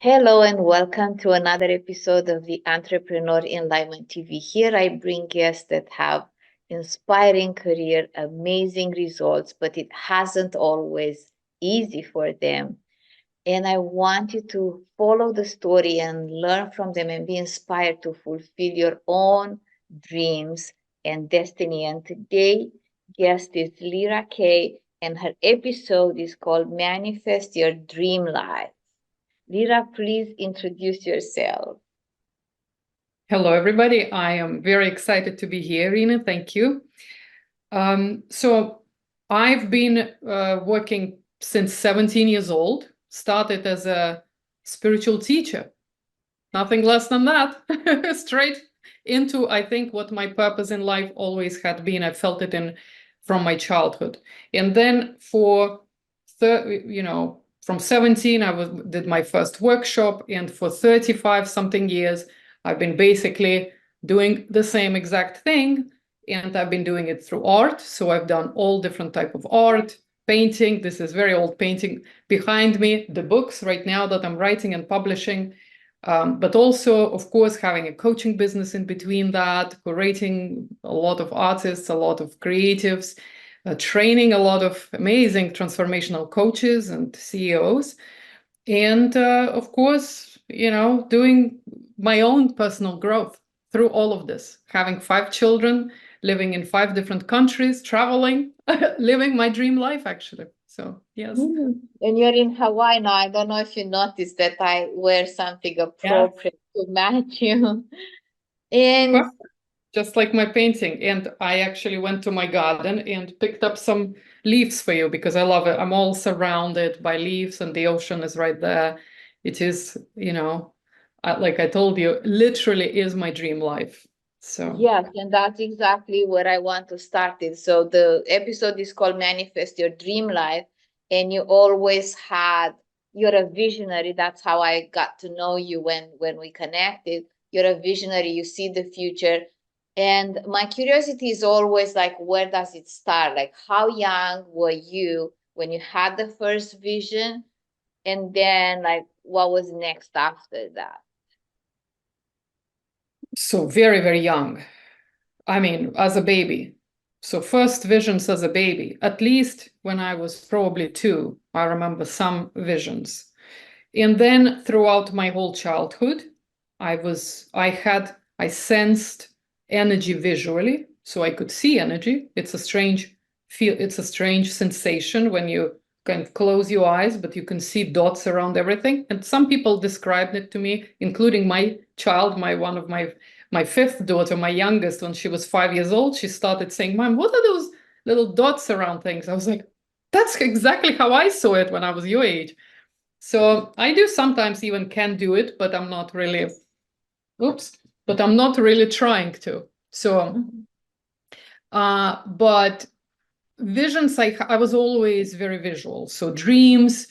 Hello and welcome to another episode of the Entrepreneur Enlightenment TV. Here I bring guests that have inspiring career, amazing results, but it hasn't always easy for them. And I want you to follow the story and learn from them and be inspired to fulfill your own dreams and destiny. And today, guest is Lira Kay, and her episode is called Manifest Your Dream Life. Lira, please introduce yourself. Hello, everybody. I am very excited to be here, Irina. Thank you. So I've been working since 17 years old, started as a spiritual teacher, nothing less than that, straight into, I think, what my purpose in life always had been. I felt it from my childhood. And then from 17, did my first workshop, and for 35 something years, I've been basically doing the same exact thing, and I've been doing it through art. So I've done all different type of art, painting. This is very old painting behind me, the books right now that I'm writing and publishing, but also, of course, having a coaching business in between that, curating a lot of artists, a lot of creatives, training a lot of amazing transformational coaches and CEOs, and of course, doing my own personal growth through all of this, having 5 children, living in 5 different countries, traveling, living my dream life, actually. So, yes. And you're in Hawaii now. I don't know if you noticed that I wear something appropriate to match you. And just like my painting. And I actually went to my garden and picked up some leaves for you because I love it. I'm all surrounded by leaves and the ocean is right there. It is, like I told you, literally is my dream life. So yes, and that's exactly where I want to start it. So the episode is called Manifest Your Dream Life, and you always you're a visionary. That's how I got to know you when we connected. You're a visionary, you see the future. And my curiosity is always like, where does it start? Like, how young were you when you had the first vision? And then, like, what was next after that? So very, very young. I mean, as a baby. So first visions as a baby, at least when I was probably 2, I remember some visions. And then throughout my whole childhood, I sensed energy visually, so I could see energy. It's a strange sensation when you can close your eyes, but you can see dots around everything. And some people described it to me, including my child, my 5th daughter, my youngest. When she was 5 years old, she started saying, "Mom, what are those little dots around things?" I was like, that's exactly how I saw it when I was your age. So I do sometimes even can do it, but I'm not really, trying to. So, but visions, I was always very visual. So dreams,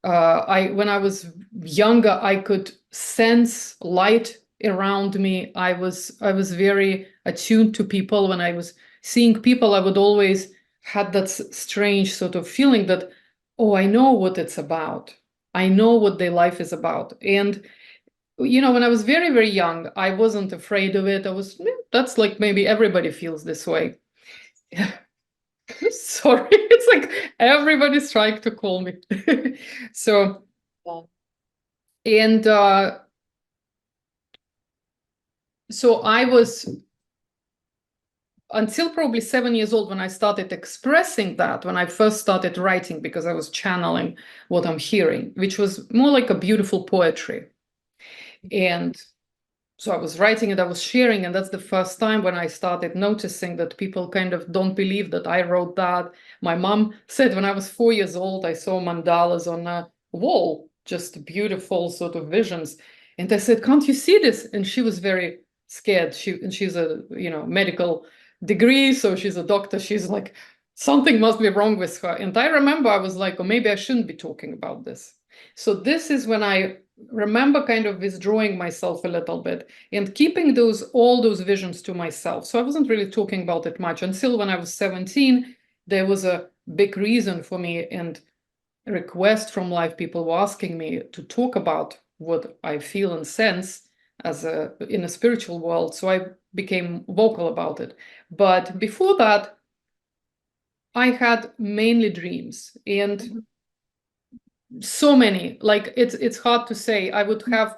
when I was younger, I could sense light around me. I was very attuned to people. When I was seeing people, I would always had that strange sort of feeling that, oh, I know what it's about. I know what their life is about. And, when I was very, very young, I wasn't afraid of it. That's like maybe everybody feels this way. Sorry, it's like everybody's trying to call me. So, and so I was, until probably 7 years old, when I started expressing that, when I first started writing, because I was channeling what I'm hearing, which was more like a beautiful poetry. And so I was writing and I was sharing, and that's the first time when I started noticing that people kind of don't believe that I wrote that. My mom said when I was 4 years old, I saw mandalas on a wall, just beautiful sort of visions. And I said, "Can't you see this?" And she was very scared. She's a medical degree, so she's a doctor. She's like, something must be wrong with her. And I remember I was like, oh, maybe I shouldn't be talking about this. So this is when I remember kind of withdrawing myself a little bit and keeping all those visions to myself. So I wasn't really talking about it much until when I was 17. There was a big reason for me and request from life. People were asking me to talk about what I feel and sense in a spiritual world. So I became vocal about it. But before that, I had mainly dreams, and so many, like it's hard to say. I would have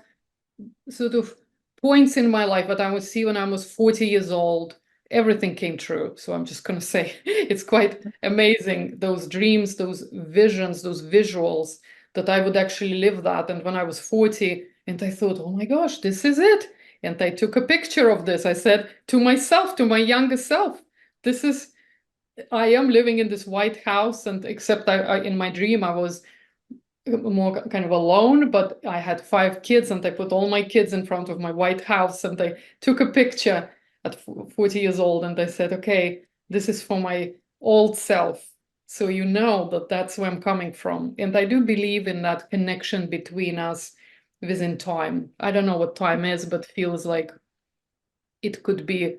sort of points in my life that I would see when I was 40 years old. Everything came true. So I'm just going to say it's quite amazing, those dreams, those visions, those visuals, that I would actually live that. And when I was 40, and I thought, oh my gosh, this is it. And I took a picture of this. I said to myself, to my younger self, this is, I am living in this White House. And except in my dream, I was more kind of alone, but I had 5 kids, and I put all my kids in front of my White House, and I took a picture at 40 years old, and I said, okay, this is for my old self. So you know that that's where I'm coming from. And I do believe in that connection between us within time. I don't know what time is, but feels like it could be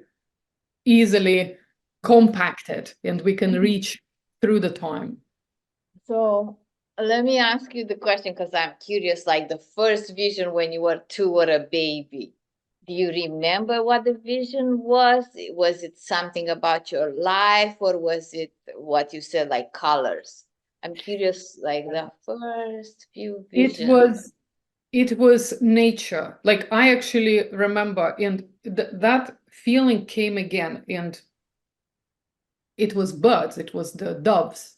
easily compacted and we can reach through the time. So let me ask you the question, because I'm curious, like the first vision when you were 2 or a baby. Do you remember what the vision was? Was it something about your life, or was it what you said, like colors? I'm curious, like the first few visions. It was nature. Like I actually remember, and that feeling came again, and it was birds, it was the doves.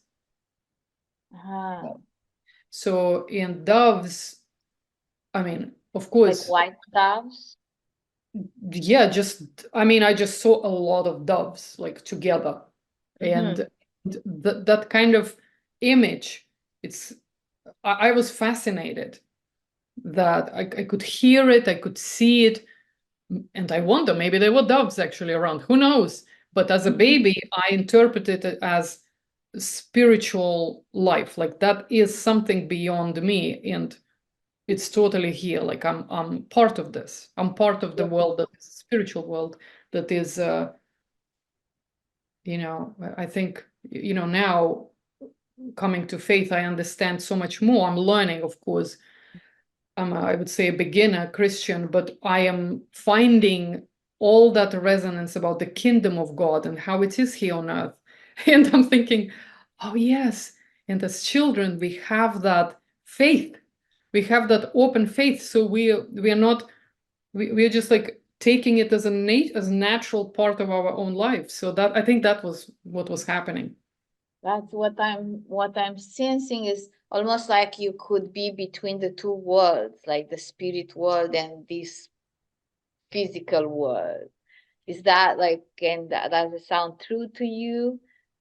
Ah, So in doves, I mean, of like course, white doves? yeah, just, I mean, I just saw a lot of doves like together. Mm-hmm. And that kind of image, it's, I was fascinated that I could hear it, I could see it. And I wonder, maybe there were doves actually around, who knows? But as a baby, I interpreted it as spiritual life, like that is something beyond me, and it's totally here. Like I'm part of this. I'm part of the world that is a spiritual world that is, I think, now coming to faith, I understand so much more. I'm learning, of course. I would say a beginner Christian, but I am finding all that resonance about the kingdom of God and how it is here on earth. And I'm thinking, oh, yes. And as children, we have that faith. We have that open faith. So we are not, we are just like taking it as as natural part of our own life. So that, I think that was what was happening. That's what I'm sensing, is almost like you could be between the two worlds, like the spirit world and this physical world. Is that like, and does it sound true to you?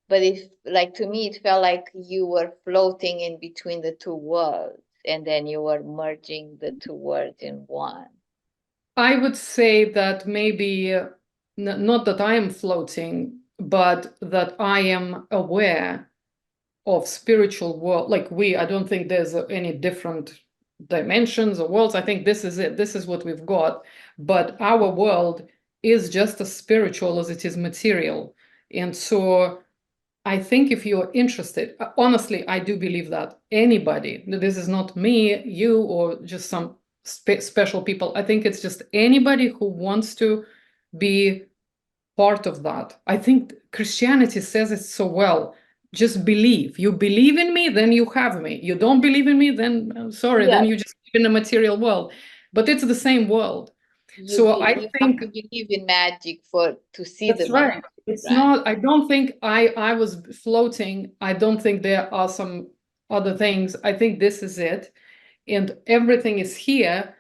But if, like, to me, it felt like you were floating in between the two worlds, and then you were merging the two worlds in one. I would say that maybe not that I am floating, but that I am aware of spiritual world. Like I don't think there's any different dimensions or worlds. I think this is it. This is what we've got. But our world is just as spiritual as it is material. And so I think if you're interested, honestly, I do believe that anybody, this is not me, you, or just some special people. I think it's just anybody who wants to be part of that. I think Christianity says it so well. Just believe. You believe in me, then you have me. You don't believe in me, then sorry, then Yes, you just live in a material world. But it's the same world. So I you have think to believe in magic for to see the that's magic, right. It's right? not, I don't think I was floating. I don't think there are some other things. I think this is it. And everything is here.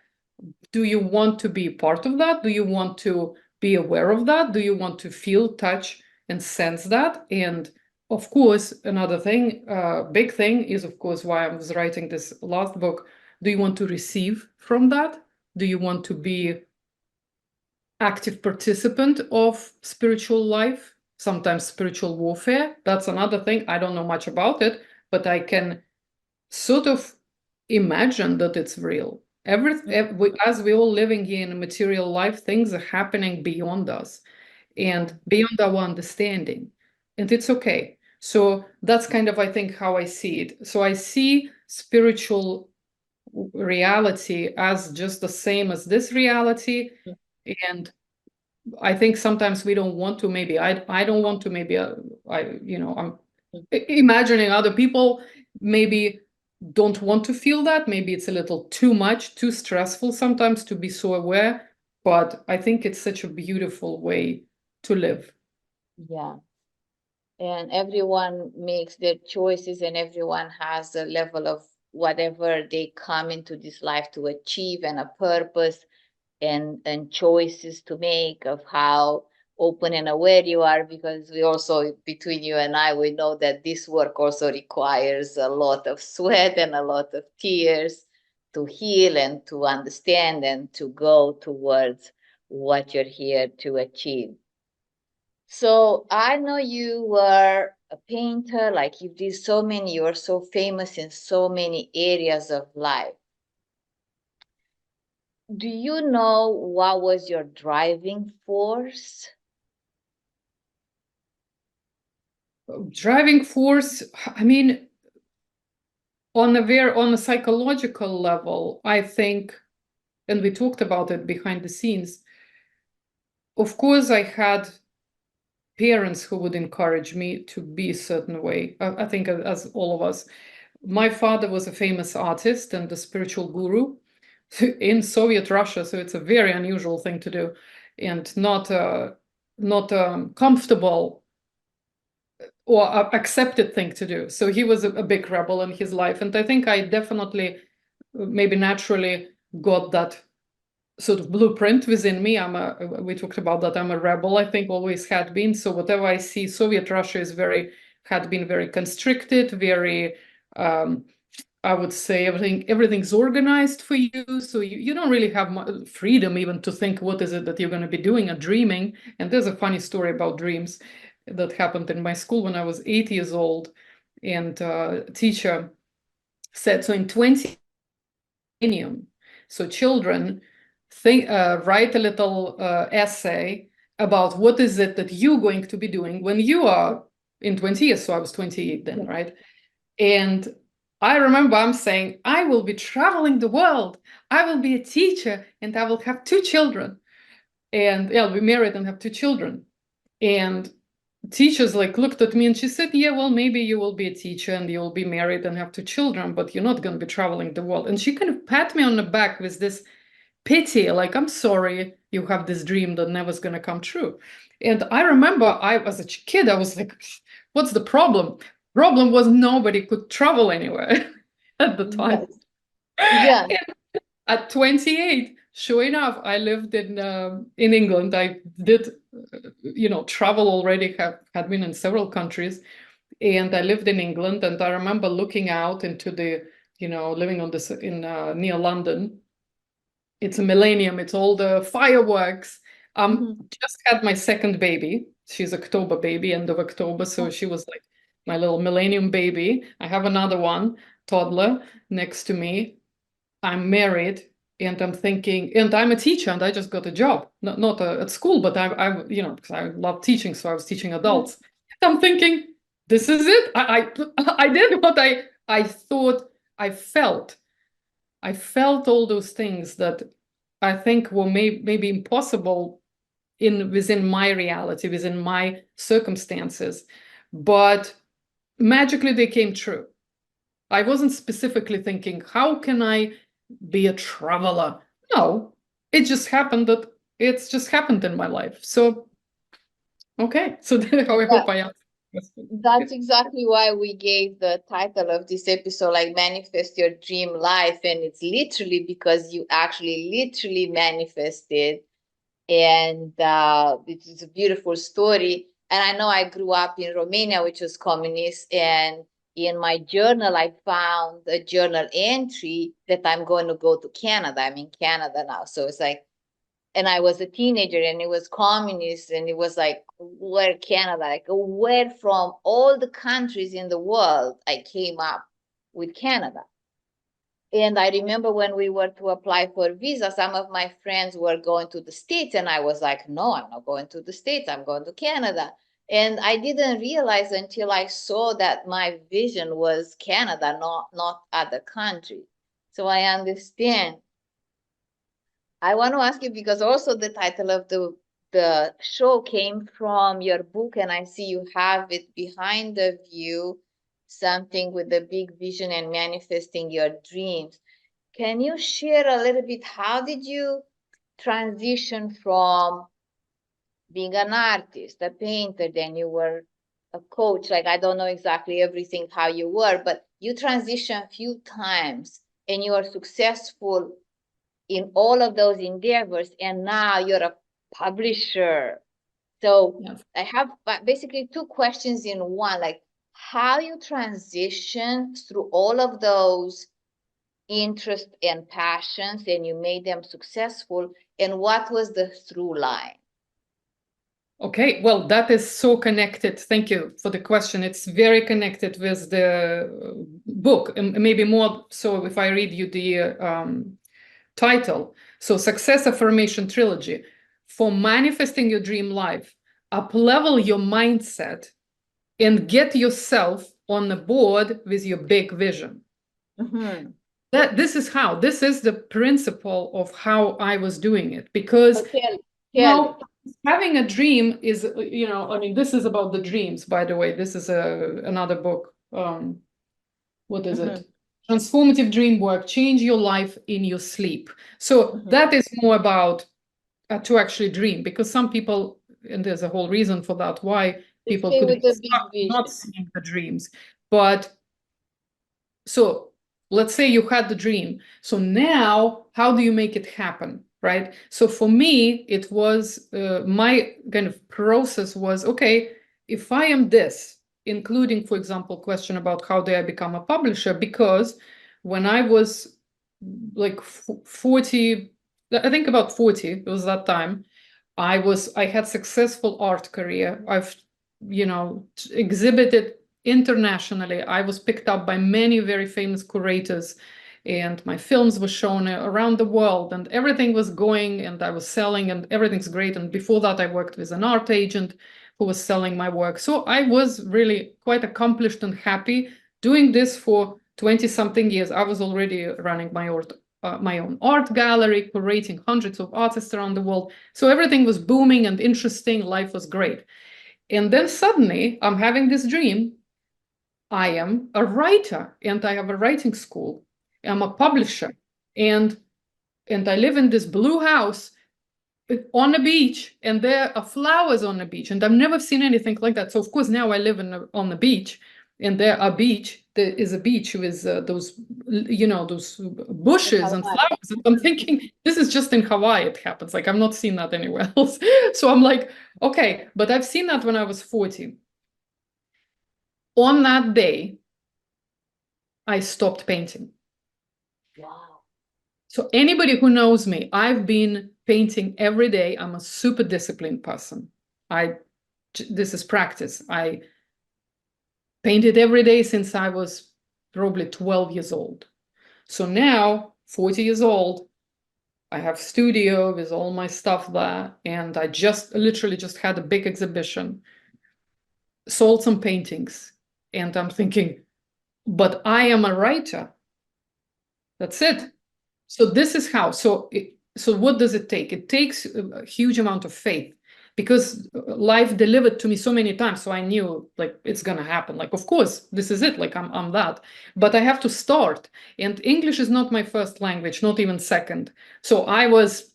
Do you want to be part of that? Do you want to be aware of that? Do you want to feel, touch, and sense that? And of course, another thing, big thing is, of course, why I was writing this last book. Do you want to receive from that? Do you want to be active participant of spiritual life, sometimes spiritual warfare? That's another thing. I don't know much about it, but I can sort of imagine that it's real. As we're all living here in a material life, things are happening beyond us and beyond our understanding. And it's okay. So that's kind of, I think, how I see it. So I see spiritual reality as just the same as this reality. And I think sometimes we don't want to, maybe I don't want to, maybe I'm imagining other people maybe don't want to feel that. Maybe it's a little too much, too stressful sometimes to be so aware. But I think it's such a beautiful way to live. Yeah. And everyone makes their choices, and everyone has a level of whatever they come into this life to achieve, and a purpose, and choices to make of how open and aware you are, because we also, between you and I, we know that this work also requires a lot of sweat and a lot of tears to heal and to understand and to go towards what you're here to achieve. So I know you were a painter, like you did so many, you are so famous in so many areas of life. Do you know what was your driving force? Driving force, I mean, on a psychological level, I think, and we talked about it behind the scenes, of course, I had parents who would encourage me to be a certain way. I think, as all of us. My father was a famous artist and a spiritual guru in Soviet Russia, so it's a very unusual thing to do, and not comfortable or accepted thing to do. So he was a big rebel in his life, and I think I definitely, maybe naturally, got that sort of blueprint within me. We talked about that. I'm a rebel, I think, always had been. So whatever I see, Soviet Russia had been very constricted, very, I would say everything's organized for you. So you don't really have freedom even to think what is it that you're going to be doing or dreaming. And there's a funny story about dreams that happened in my school when I was 8 years old. And a teacher said, so in 20 so children write a little essay about what is it that you're going to be doing when you are in 20 years. So I was 28 then, right? And I remember I'm saying, I will be traveling the world. I will be a teacher and I will have 2 children. And yeah, I'll be married and have 2 children. And teachers looked at me and she said, yeah, well, maybe you will be a teacher and you'll be married and have 2 children, but you're not going to be traveling the world. And she kind of pat me on the back with this pity, like, I'm sorry you have this dream that never's going to come true. And I remember as a kid, I was like, what's the problem? Problem was nobody could travel anywhere at the time. Yes. Yeah. At 28, sure enough, I lived in England. I did, travel already, had been in several countries, and I lived in England. And I remember looking out into the, living on this near London. It's a millennium. It's all the fireworks. Just had my second baby. She's October baby, end of October. So she was like my little millennium baby. I have another one, toddler, next to me. I'm married, and I'm thinking, and I'm a teacher, and I just got a job, not at school, but I because I love teaching, so I was teaching adults. And I'm thinking, this is it. I did what I thought I felt. I felt all those things that I think were maybe impossible within my reality, within my circumstances, but magically they came true. I wasn't specifically thinking, how can I be a traveler? No, it just happened that it's just happened in my life. So, okay. So I hope I answered the question. That's exactly why we gave the title of this episode, like Manifest Your Dream Life. And it's literally because you actually literally manifested. And it's a beautiful story. And I know I grew up in Romania, which was communist. And in my journal, I found a journal entry that I'm going to go to Canada. I'm in Canada now. So it's like, and I was a teenager and it was communist, and it was like, where Canada, like where from all the countries in the world, I came up with Canada. And I remember when we were to apply for visa, some of my friends were going to the States, and I was like, no, I'm not going to the States, I'm going to Canada. And I didn't realize until I saw that my vision was Canada, not other countries. So I understand. I want to ask you, because also the title of the show came from your book, and I see you have it behind the view, something with the big vision and manifesting your dreams. Can you share a little bit, how did you transition from being an artist, a painter, then you were a coach? Like, I don't know exactly everything how you were, but you transitioned a few times and you are successful in all of those endeavors, and now you're a publisher. So Yes. I have basically two questions in one, like how you transition through all of those interests and passions and you made them successful, and what was the through line? Okay, well, that is so connected. Thank you for the question. It's very connected with the book, and maybe more so if I read you the title. So, Success Affirmation Trilogy. For manifesting your dream life, up-level your mindset and get yourself on the board with your big vision. Mm-hmm. This is the principle of how I was doing it, because Tell having a dream is, I mean, this is about the dreams, by the way. This is another book. What is Mm-hmm. it? Transformative Dream Work, Change Your Life in Your Sleep. So Mm-hmm. that is more about to actually dream, because some people, and there's a whole reason for that, why They people stay could with be the big stuck not vision. seeing the dreams. But so let's say you had the dream. So now, how do you make it happen? Right. So for me, it was my kind of process was, okay, if I am this, including, for example, question about how do I become a publisher? Because when I was like 40, I think about 40, it was that time, I had successful art career. I've, exhibited internationally. I was picked up by many very famous curators, and my films were shown around the world, and everything was going, and I was selling, and everything's great. And before that, I worked with an art agent who was selling my work. So I was really quite accomplished and happy doing this for 20 something years. I was already running my own art gallery, curating hundreds of artists around the world. So everything was booming and interesting. Life was great. And then suddenly I'm having this dream. I am a writer and I have a writing school. I'm a publisher, and I live in this blue house on the beach, and there are flowers on the beach, and I've never seen anything like that. So of course now I live on the beach, and there is a beach with those bushes and flowers. And I'm thinking this is just in Hawaii it happens. Like I've not seen that anywhere else. So I'm like, okay, but I've seen that when I was 40. On that day, I stopped painting. Wow. So anybody who knows me, I've been painting every day. I'm a super disciplined person. This is practice. I painted every day since I was probably 12 years old. So now, 40 years old, I have studio with all my stuff there, and I literally just had a big exhibition, sold some paintings, and I'm thinking, but I am a writer. That's it. So this is how. So what does it take? It takes a huge amount of faith, because life delivered to me so many times. So I knew like it's gonna happen. Like of course this is it. Like I'm that. But I have to start. And English is not my first language, not even second. So I was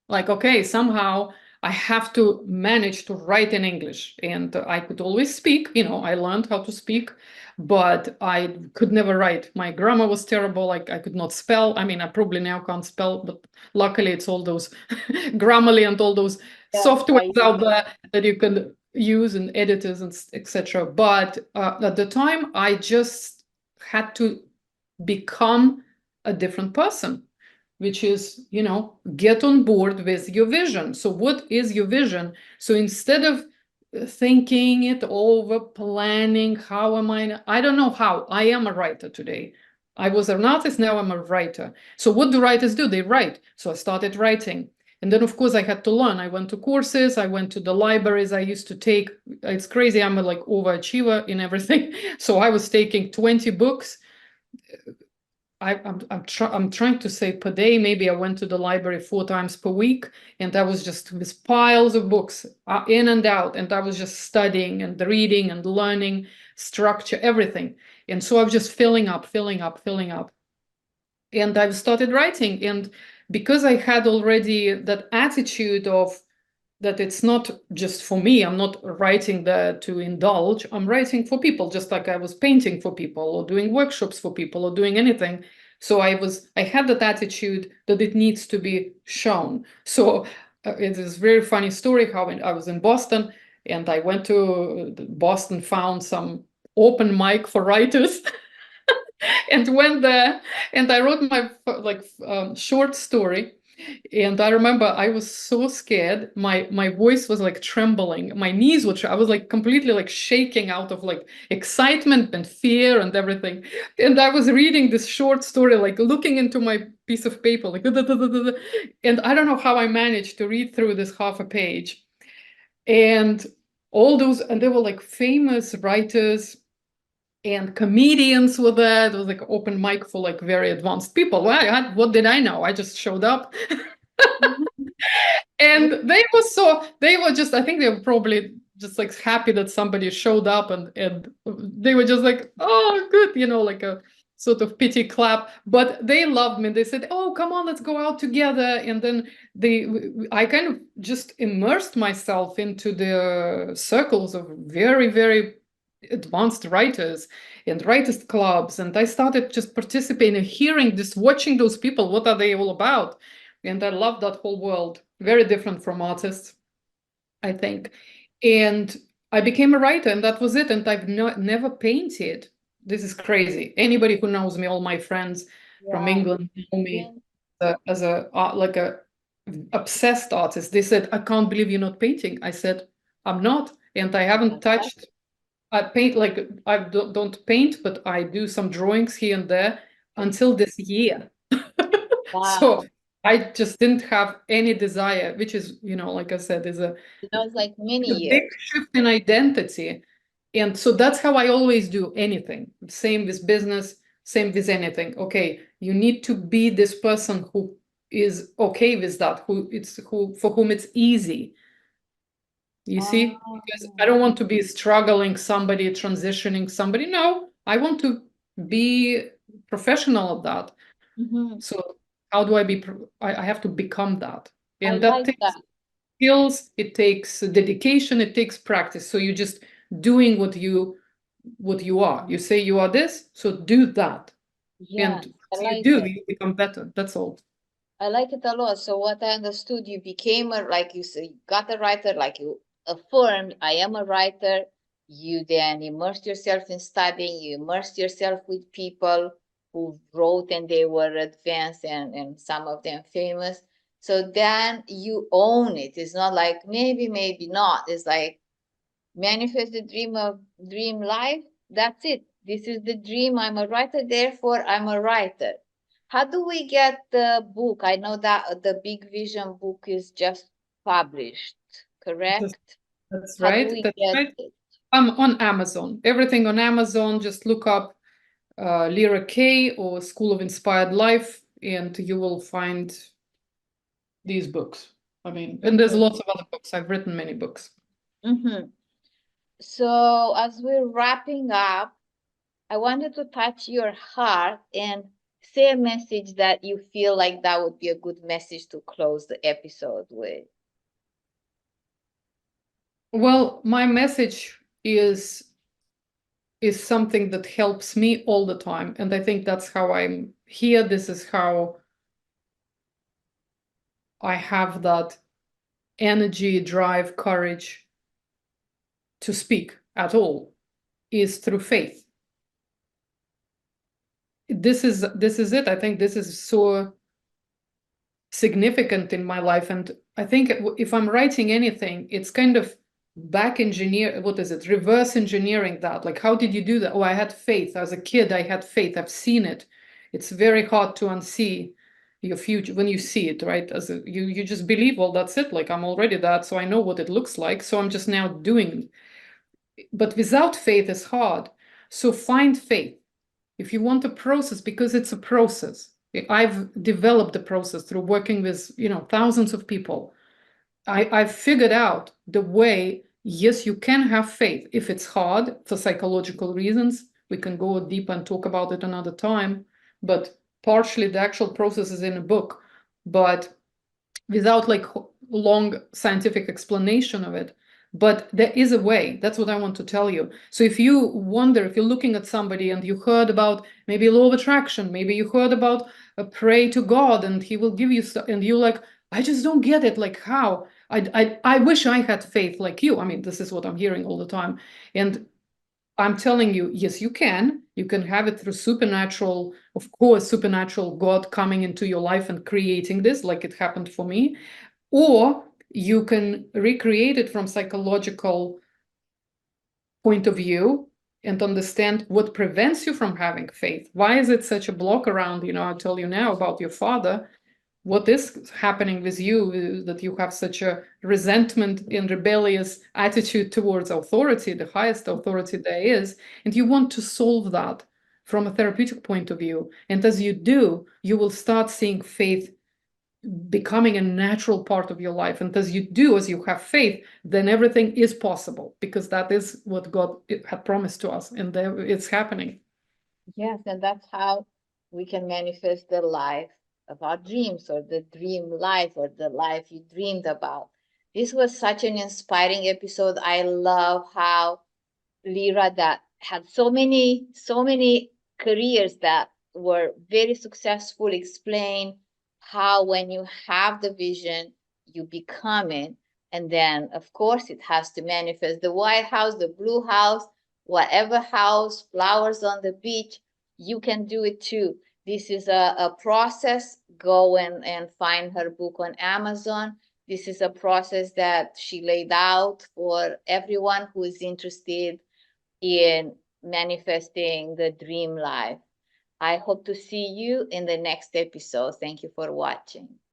like, okay, somehow I have to manage to write in English. And I could always speak, I learned how to speak, but I could never write. My grammar was terrible. Like I could not spell. I mean, I probably now can't spell, but luckily it's all those Grammarly and all those softwares out there that you can use, and editors and etc. But at the time, I just had to become a different person, which is, get on board with your vision. So what is your vision? So instead of thinking it over, planning, how am I don't know how. I am a writer today. I was an artist, now I'm a writer. So what do writers do? They write. So I started writing. And then, of course, I had to learn. I went to courses. I went to the libraries. I used to take, it's crazy. I'm a like overachiever in everything. So I was taking 20 books I'm trying to say per day. Maybe I went to the library 4 times per week, and I was just with piles of books in and out, and I was just studying and reading and learning structure, everything. And so I was just filling up, filling up, filling up. And I've started writing. And because I had already that attitude of that it's not just for me, I'm not writing there to indulge, I'm writing for people, just like I was painting for people or doing workshops for people or doing anything. So I had that attitude that it needs to be shown. So it is a very funny story how I was in Boston, and I went to Boston, found some open mic for writers and went there, and I wrote my short story. And I remember I was so scared. My voice was like trembling. My knees were. I was like completely like shaking out of like excitement and fear and everything. And I was reading this short story, like looking into my piece of paper, like da, da, da, da, da, da. And I don't know how I managed to read through this half a page. And all those, and they were like famous writers and comedians were there. There was like open mic for like very advanced people. Well, what did I know? I just showed up. And they were just, I think they were probably just like happy that somebody showed up, and they were just like, oh, good, like a sort of pity clap. But they loved me. They said, oh, come on, let's go out together. And then I kind of just immersed myself into the circles of very, very advanced writers and writers clubs. And I started just participating, hearing this, watching those people. What are they all about? And I love that whole world. Very different from artists, I think. And I became a writer, and that was it. And I've never painted. This is crazy. Anybody who knows me, all my friends from Yeah. England know Yeah. me as a like a obsessed artist. They said, "I can't believe you're not painting." I said, "I'm not," and I haven't touched. I paint like I don't paint, but I do some drawings here and there until this year. So Wow. I just didn't have any desire, which is, like I said, is a That was like many big years. shift in identity. And so that's how I always do anything. Same with business, same with anything. Okay, you need to be this person who is okay with that, who for whom it's easy. You see? Because I Oh. don't want to be struggling somebody, transitioning somebody. No, I want to be professional at that. Mhm. So how do I be? I have to become that, I and that like takes that. skills. It takes dedication. It takes practice. So you just doing what you are. You say you are this, so do that, Yeah, and I as you like do, it. you become better. That's all. I like it a lot. So what I understood, you became a, like you say, you got a writer, like you affirmed, I am a writer. You then immersed yourself in studying, you immersed yourself with people who wrote and they were advanced and some of them famous. So then you own it. It's not like maybe, maybe not. It's like manifest the dream life. That's it. This is the dream. I'm a writer, therefore I'm a writer. How do we get the book? I know that the Big Vision book is just published, That's correct? that's How do right. we That's get right. it? I'm on Amazon. Everything on Amazon. Just look up Lira Kay or School of Inspired Life, and you will find these books. I mean, and there's Mm-hmm. lots of other books. I've written many books. Mm-hmm. So as we're wrapping up, I wanted to touch your heart and say a message that you feel like that would be a good message to close the episode with. Well, my message is something that helps me all the time, and I think that's how I'm here. This is how I have that energy, drive, courage to speak at all, is through faith. This is it. I think this is so significant in my life. And I think if I'm writing anything, it's kind of back engineer, what is it? Reverse engineering that. Like, how did you do that? Oh, I had faith. As a kid, I had faith. I've seen it. It's very hard to unsee your future when you see it, right? You just believe, well, that's it. Like, I'm already that, so I know what it looks like. So I'm just now doing. But without faith is hard. So find faith. If you want a process, because it's a process, I've developed the process through working with, thousands of people. I've figured out the way. Yes, you can have faith if it's hard for psychological reasons. We can go deep and talk about it another time, but partially the actual process is in a book, but without like long scientific explanation of it. But there is a way. That's what I want to tell you. So if you wonder, if you're looking at somebody and you heard about maybe law of attraction, maybe you heard about pray to God and he will give you stuff, and you're like, I just don't get it. Like how? I wish I had faith like you. I mean, this is what I'm hearing all the time. And I'm telling you, yes, you can. You can have it through supernatural, of course, supernatural God coming into your life and creating this, like it happened for me. Or you can recreate it from psychological point of view and understand what prevents you from having faith. Why is it such a block around? I'll tell you now about your father. What is happening with you that you have such a resentment and rebellious attitude towards authority, the highest authority there is, and you want to solve that from a therapeutic point of view. And as you do, you will start seeing faith becoming a natural part of your life. And as you do, as you have faith, then everything is possible, because that is what God had promised to us, and it's happening. Yes, and that's how we can manifest the life of our dreams, or the dream life, or the life you dreamed about. This was such an inspiring episode. I love how Lira, that had so many careers that were very successful, explain how when you have the vision, you become it. And then, of course, it has to manifest. The White House, the Blue House, whatever house, flowers on the beach, you can do it too. This is a process. Go and find her book on Amazon. This is a process that she laid out for everyone who is interested in manifesting the dream life. I hope to see you in the next episode. Thank you for watching.